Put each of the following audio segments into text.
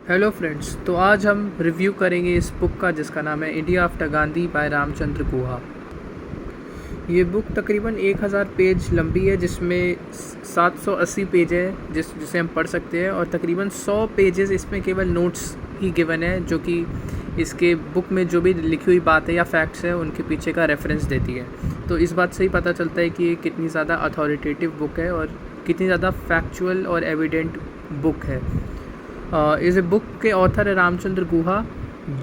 Hello friends, तो आज हम रिव्यू करेंगे इस बुक का जिसका नाम है India after Gandhi by Ramachandra Guha. ये बुक तकरीबन 1000 पेज लंबी है, जिसमें 780 पेज है जिसे हम पढ़ सकते हैं, और तकरीबन 100 पेजेस इसमें केवल नोट्स ही गिवन है, जो कि इसके बुक में जो भी लिखी हुई बात है या फैक्ट्स है उनके पीछे का रेफरेंस देती है। तो इस बात से ही पता चलता है कि ये कितनी ज़्यादा अथॉरिटेटिव बुक है और कितनी ज़्यादा फैक्चुअल और एविडेंट बुक है। इस बुक के ऑथर है रामचंद्र गुहा,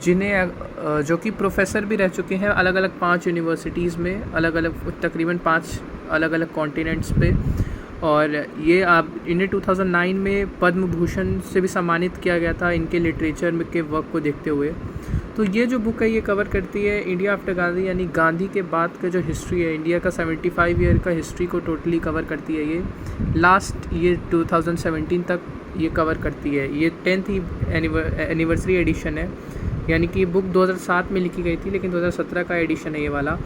जिन्हें जो कि प्रोफेसर भी रह चुके हैं अलग अलग 5 यूनिवर्सिटीज़ में, अलग अलग तकरीबन 5 अलग अलग कॉन्टिनेंट्स पे। और ये इन्हें 2009 में पद्म भूषण से भी सम्मानित किया गया था इनके लिटरेचर में के वर्क को देखते हुए। तो ये जो बुक है ये कवर करती है इंडिया आफ्टर गांधी, यानी गांधी के बाद का जो हिस्ट्री है, इंडिया का 75 ईयर का हिस्ट्री को टोटली कवर करती है। ये लास्ट ये 2017 तक ये कवर करती है। ये 10th एनिवर्सरी एडिशन है, यानी कि बुक 2007 में लिखी गई थी लेकिन 2017 का एडिशन है ये वाला।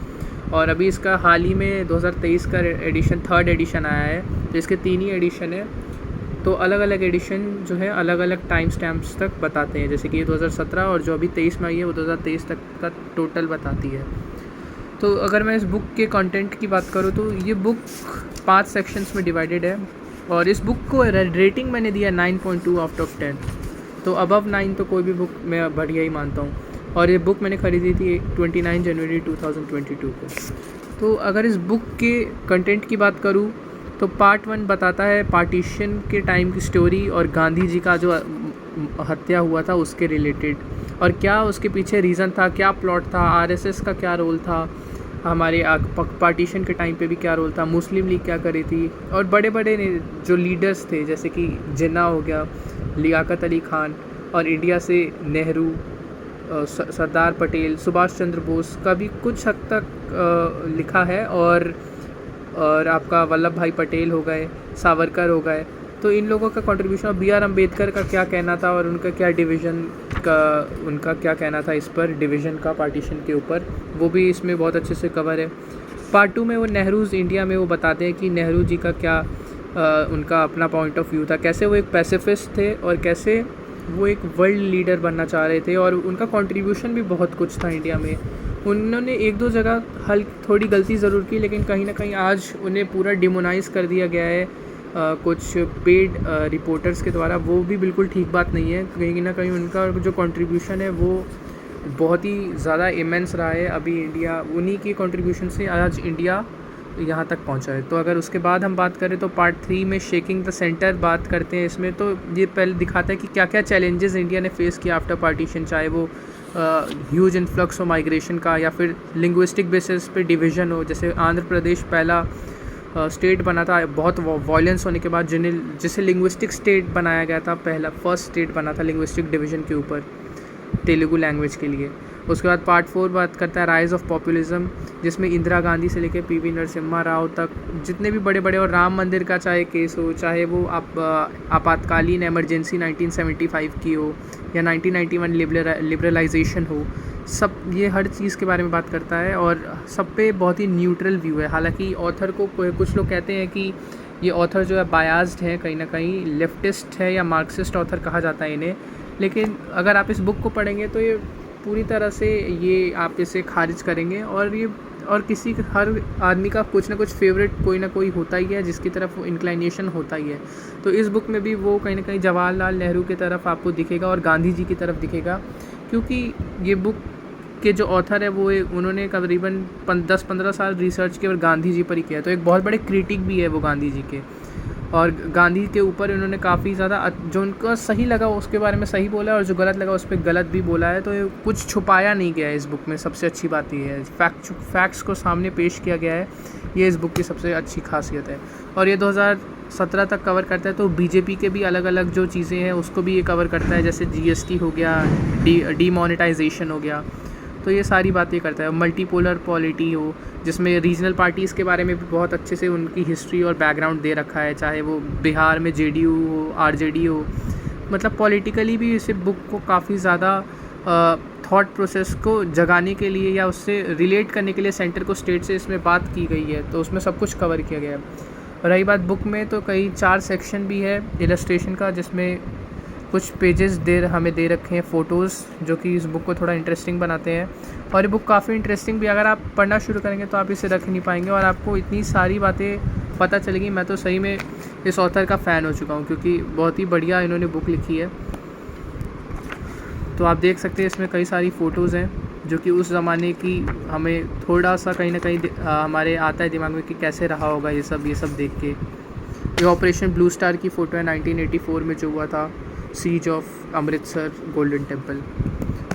और अभी इसका हाल ही में 2023 का एडिशन 3rd एडिशन आया है। तो इसके 3 ही एडिशन है। तो अलग अलग एडिशन जो है अलग अलग टाइम स्टैम्प्स तक बताते हैं, जैसे कि ये 2017 और जो अभी 23 में आई है वो 2023 तक का टोटल बताती है। तो अगर मैं इस बुक के कंटेंट की बात करूँ तो ये बुक 5 सेक्शंस में डिवाइडेड है, और इस बुक को रेटिंग मैंने दिया 9.2 आउट ऑफ 10। तो अबव 9 तो कोई भी बुक मैं बढ़िया ही मानता हूँ। और ये बुक मैंने ख़रीदी थी 29 जनवरी 2022 को। तो अगर इस बुक के कंटेंट की बात करूँ तो पार्ट 1 बताता है पार्टीशन के टाइम की स्टोरी और गांधी जी का जो हत्या हुआ था उसके रिलेटेड, और क्या उसके पीछे रीज़न था, क्या प्लॉट था, आरएसएस का क्या रोल था, हमारे पार्टीशन के टाइम पे भी क्या रोल था, मुस्लिम लीग क्या करी थी, और बड़े बड़े जो लीडर्स थे जैसे कि जिन्ना हो गया, लियाकत अली खान, और इंडिया से नेहरू, सरदार पटेल, सुभाष चंद्र बोस का भी कुछ हद तक लिखा है, और आपका वल्लभ भाई पटेल हो गए, सावरकर हो गए। तो इन लोगों का कंट्रीब्यूशन, और BR अम्बेडकर का क्या कहना था और उनका क्या कहना था इस पर, डिवीज़न का, पार्टीशन के ऊपर, वो भी इसमें बहुत अच्छे से कवर है। पार्ट 2 में वो नेहरूज़ इंडिया में वो बताते हैं कि नेहरू जी का क्या उनका अपना पॉइंट ऑफ व्यू था, कैसे वो एक पैसिफिस्ट थे और कैसे वो एक वर्ल्ड लीडर बनना चाह रहे थे, और उनका कंट्रीब्यूशन भी बहुत कुछ था इंडिया में। उन्होंने 1-2 जगह थोड़ी गलती ज़रूर की, लेकिन कहीं ना कहीं आज उन्हें पूरा डिमोनाइज़ कर दिया गया है कुछ पेड रिपोर्टर्स के द्वारा। वो भी बिल्कुल ठीक बात नहीं है। कहीं ना कहीं उनका जो कंट्रीब्यूशन है वो बहुत ही ज़्यादा इमेंस रहा है। अभी इंडिया उन्हीं की कंट्रीब्यूशन से आज इंडिया यहाँ तक पहुँचा है। तो अगर उसके बाद हम बात करें तो पार्ट 3 में शेकिंग द सेंटर बात करते हैं इसमें। तो ये पहले दिखाता है कि क्या क्या चैलेंजेस इंडिया ने फेस किया आफ्टर पार्टीशन, चाहे वो ह्यूज इन्फ्लक्स हो माइग्रेशन का, या फिर लिंग्विस्टिक बेसिस पे डिवीज़न हो। जैसे आंध्र प्रदेश पहला स्टेट बना था बहुत वॉयलेंस होने के बाद, जिसे लिंग्विस्टिक स्टेट बनाया गया था, फर्स्ट स्टेट बना था लिंग्विस्टिक डिवीज़न के ऊपर तेलुगु लैंग्वेज के लिए। उसके बाद पार्ट 4 बात करता है राइज़ ऑफ पॉपुलिज्म, जिसमें इंदिरा गांधी से लेकर PV नरसिम्हा राव तक जितने भी बड़े बड़े, और राम मंदिर का चाहे केस हो, चाहे वो आपातकालीन इमरजेंसी 1975 की हो या 1991 लिबरलाइजेशन हो, सब ये हर चीज़ के बारे में बात करता है, और सब पे बहुत ही न्यूट्रल व्यू है। हालांकि ऑथर को कुछ लोग कहते हैं कि ये ऑथर जो है बायास्ड है, कहीं ना कहीं लेफ्टिस्ट है या मार्क्सिस्ट ऑथर कहा जाता है इन्हें। लेकिन अगर आप इस बुक को पढ़ेंगे तो ये पूरी तरह से ये आप इसे खारिज करेंगे, और हर आदमी का कुछ ना कुछ फेवरेट कोई ना कोई होता ही है जिसकी तरफ वो इंक्लाइनेशन होता ही है। तो इस बुक में भी वो कहीं ना कहीं जवाहरलाल नेहरू की तरफ आपको दिखेगा और गांधी जी की तरफ दिखेगा, क्योंकि ये बुक के जो ऑथर है वो उन्होंने करीबन 10-15 साल रिसर्च किया और गांधी जी पर ही किया। तो एक बहुत बड़े क्रिटिक भी है वो गांधी जी के, और गांधी के ऊपर उन्होंने काफ़ी ज़्यादा जो उनको सही लगा उसके बारे में सही बोला, और जो गलत लगा उस पर गलत भी बोला है। तो कुछ छुपाया नहीं गया है इस बुक में। सबसे अच्छी बात ये है, फैक्ट्स को सामने पेश किया गया है। ये इस बुक की सबसे अच्छी खासियत है। और ये 2017 तक कवर करता है। तो BJP के भी अलग अलग जो चीज़ें हैं उसको भी ये कवर करता है, जैसे GST हो गया, डीमोनेटाइजेशन हो गया। तो ये सारी बातें करता है। मल्टीपोलर पॉलिटी हो, जिसमें रीजनल पार्टीज़ के बारे में भी बहुत अच्छे से उनकी हिस्ट्री और बैकग्राउंड दे रखा है, चाहे वो बिहार में JDU हो, RJD हो। मतलब पॉलिटिकली भी इस बुक को काफ़ी ज़्यादा थॉट प्रोसेस को जगाने के लिए या उससे रिलेट करने के लिए सेंटर को स्टेट से इसमें बात की गई है। तो उसमें सब कुछ कवर किया गया है। रही बात बुक में, तो कई 4 सेक्शन भी है इलस्ट्रेशन का, जिसमें कुछ पेजेस हमें दे रखे हैं फ़ोटोज़, जो कि इस बुक को थोड़ा इंटरेस्टिंग बनाते हैं। और ये बुक काफ़ी इंटरेस्टिंग भी, अगर आप पढ़ना शुरू करेंगे तो आप इसे रख नहीं पाएंगे और आपको इतनी सारी बातें पता चलेगी। मैं तो सही में इस ऑथर का फ़ैन हो चुका हूँ, क्योंकि बहुत ही बढ़िया इन्होंने बुक लिखी है। तो आप देख सकते हैं इसमें कई सारी फ़ोटोज़ हैं जो कि उस ज़माने की हमें थोड़ा सा कहीं ना कहीं हमारे आता है दिमाग में कि कैसे रहा होगा ये सब देख के। ये ऑपरेशन ब्लू स्टार की फ़ोटो है 1984 में जो हुआ था, siege of Amritsar golden temple.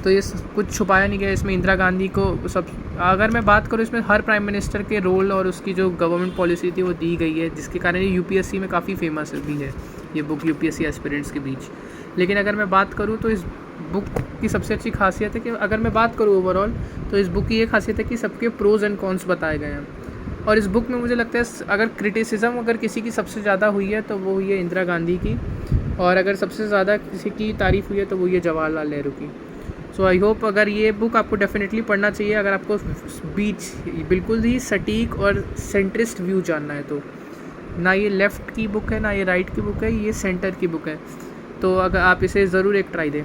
तो ये कुछ छुपाया नहीं गया इसमें। इंदिरा गांधी को सब, अगर मैं बात करूँ इसमें हर प्राइम मिनिस्टर के रोल और उसकी जो गवर्नमेंट पॉलिसी थी वो दी गई है, जिसके कारण ये यूपीएससी में काफ़ी फेमस भी है ये बुक, यूपीएससी एस्पिरेंट्स के बीच। लेकिन अगर मैं बात करूँ तो इस बुक की सबसे अच्छी खासियत है कि अगर मैं बात करूँ ओवरऑल तो इस बुक की ये खासियत है कि सबके प्रोज एंड कॉन्स बताए गए हैं। और इस बुक में मुझे लगता है अगर क्रिटिसिज्म अगर किसी की सबसे ज़्यादा हुई है तो वो हुई है इंदिरा गांधी की, और अगर सबसे ज़्यादा किसी की तारीफ़ हुई है तो वो ये जवाहरलाल नेहरू की। सो आई होप अगर ये बुक आपको डेफिनेटली पढ़ना चाहिए अगर आपको बीच बिल्कुल ही सटीक और सेंट्रिस्ट व्यू जानना है। तो ना ये लेफ़्ट की बुक है ना ये राइट की बुक है, ये सेंटर की बुक है। तो अगर आप इसे ज़रूर एक ट्राई दें।